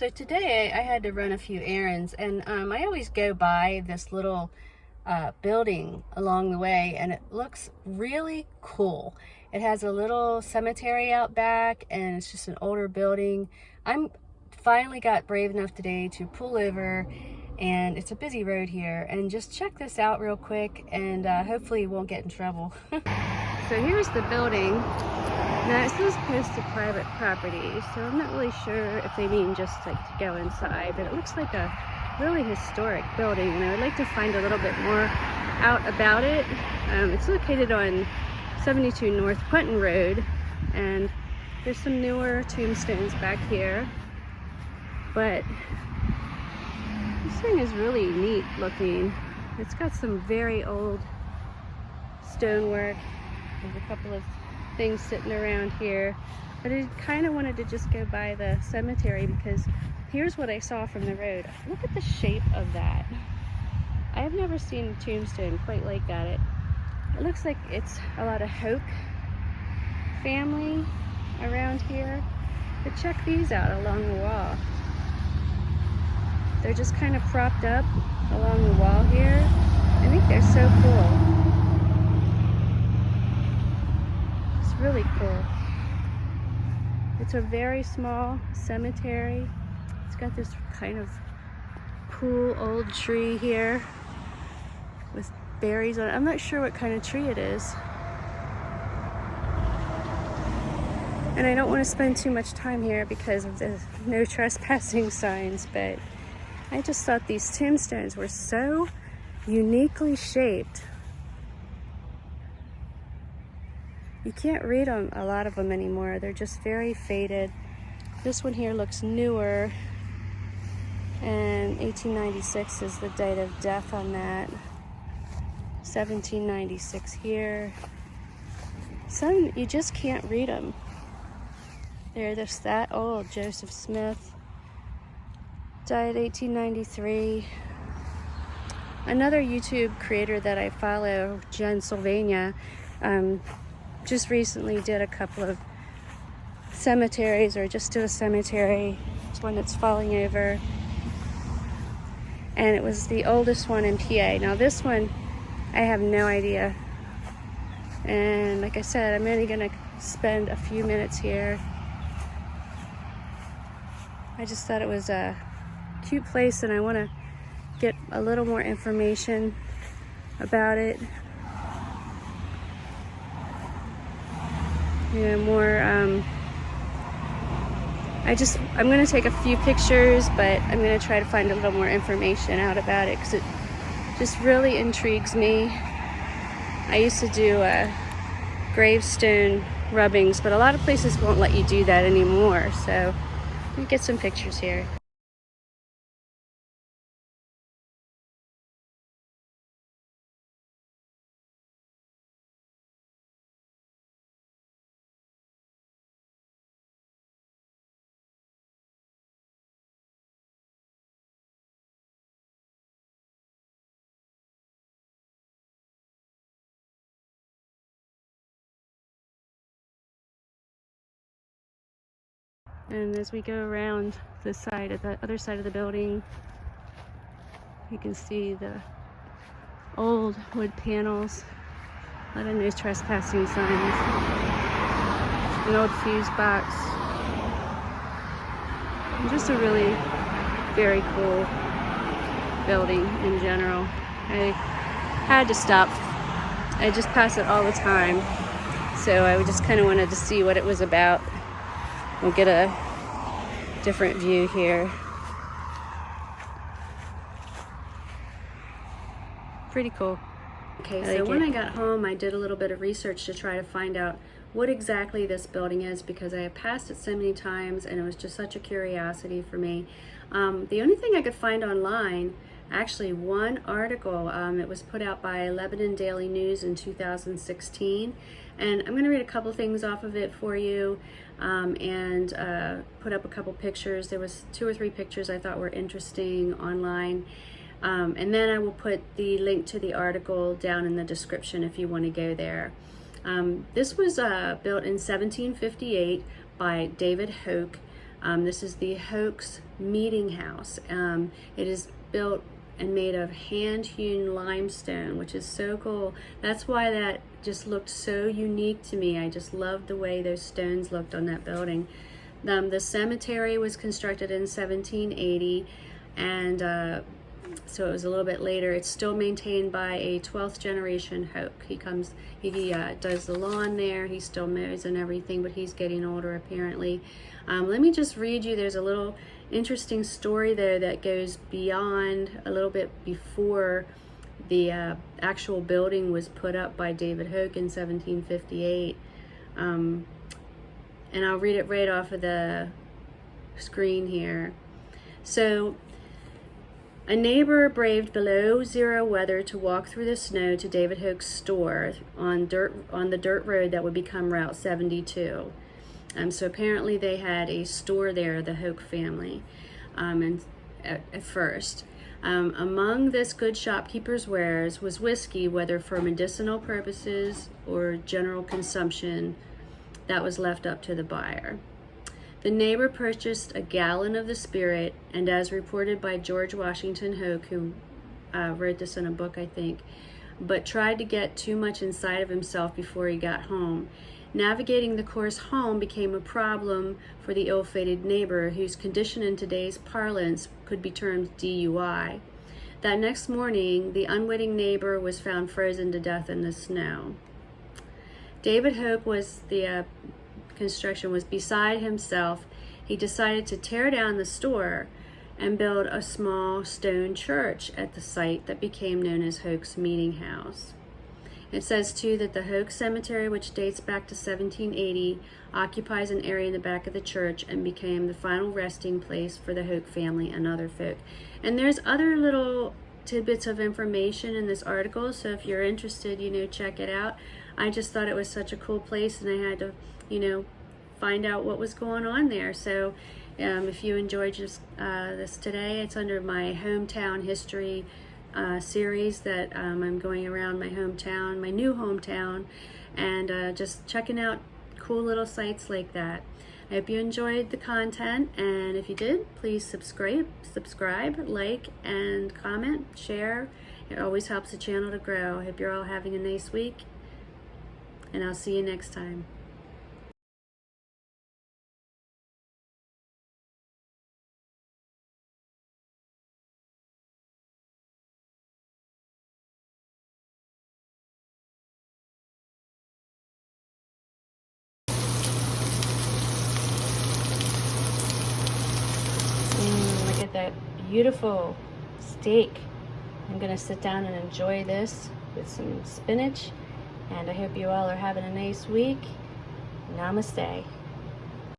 So today I had to run a few errands, and I always go by this little building along the way, and it looks really cool. It has a little cemetery out back, and it's just an older building. I'm finally got brave enough today to pull over, and it's a busy road here, and just check this out real quick, and hopefully won't get in trouble. So here's the building. Now it's supposed to private property, so I'm not really sure if they mean just like to go inside, but it looks like a really historic building, and I would like to find a little bit more out about it. It's located on 72 North Quentin Road, and there's some newer tombstones back here, but this thing is really neat looking. It's got some very old stonework. There's a couple of things sitting around here, but I kind of wanted to just go by the cemetery because here's what I saw from the road. Look at the shape of that. I have never seen a tombstone quite like that. It looks like it's a lot of Hokes family around here, but check these out along the wall. They're just kind of propped up along the wall here. I think they're so cool. Really cool. It's a very small cemetery. It's got this kind of cool old tree here with berries on it. I'm not sure what kind of tree it is. And I don't want to spend too much time here because of the no trespassing signs, but I just thought these tombstones were so uniquely shaped. You can't read them, a lot of them anymore. They're just very faded. This one here looks newer, and 1896 is the date of death on that. 1796 here. Some, you just can't read them. They're just that old. Joseph Smith died 1893. Another YouTube creator that I follow, Jen Sylvania, just recently did a couple of cemeteries, or just did a cemetery. It's one that's falling over, and it was the oldest one in PA. Now this one, I have no idea, and like I said, I'm only gonna spend a few minutes here. I just thought it was a cute place, and I want to get a little more information about it. Yeah, more, I'm going to take a few pictures, but I'm going to try to find a little more information out about it because it just really intrigues me. I used to do gravestone rubbings, but a lot of places won't let you do that anymore, so let me get some pictures here. And as we go around the side of the other side of the building, you can see the old wood panels, a lot of no trespassing signs, an old fuse box, and just a really very cool building in general. I had to stop. I just pass it all the time, so I just kind of wanted to see what it was about. We'll get a different view here. Pretty cool. Okay, so when I got home, I did a little bit of research to try to find out what exactly this building is, because I have passed it so many times and it was just such a curiosity for me. The only thing I could find online, actually one article, it was put out by Lebanon Daily News in 2016, and I'm going to read a couple things off of it for you, and put up a couple pictures. There was 2 or 3 pictures I thought were interesting online, and then I will put the link to the article down in the description if you want to go there. This was built in 1758 by David Hoke. This is the Hokes meeting house. It is built and made of hand-hewn limestone, which is so cool. That's why that just looked so unique to me. I just loved the way those stones looked on that building. The cemetery was constructed in 1780, and so it was a little bit later. It's still maintained by a 12th generation Hoke. He does the lawn there, he still mows and everything, but he's getting older apparently. Let me just read you, there's a little interesting story there that goes beyond, a little bit before the actual building was put up by David Hoke in 1758. And I'll read it right off of the screen here. So, a neighbor braved below zero weather to walk through the snow to David Hoke's store on the dirt road that would become Route 72. So apparently they had a store there, the Hoke family, at first. Among this good shopkeeper's wares was whiskey, whether for medicinal purposes or general consumption, that was left up to the buyer. The neighbor purchased a gallon of the spirit, and as reported by George Washington Hoke, who wrote this in a book, I think, but tried to get too much inside of himself before he got home. Navigating the course home became a problem for the ill-fated neighbor, whose condition in today's parlance could be termed DUI. That next morning, the unwitting neighbor was found frozen to death in the snow. David Hoke construction was beside himself. He decided to tear down the store and build a small stone church at the site that became known as Hoke's Meeting House. It says too that the Hoke Cemetery, which dates back to 1780, occupies an area in the back of the church and became the final resting place for the Hoke family and other folk. And there's other little tidbits of information in this article, so if you're interested, check it out. I just thought it was such a cool place, and I had to find out what was going on there. So if you enjoyed this today, it's under my hometown history series that I'm going around my hometown, my new hometown, and just checking out cool little sites like that. I hope you enjoyed the content, and if you did, please subscribe, like, and comment, share. It always helps the channel to grow. I hope you're all having a nice week, and I'll see you next time. Look at that beautiful steak. I'm gonna sit down and enjoy this with some spinach, and I hope you all are having a nice week. Namaste.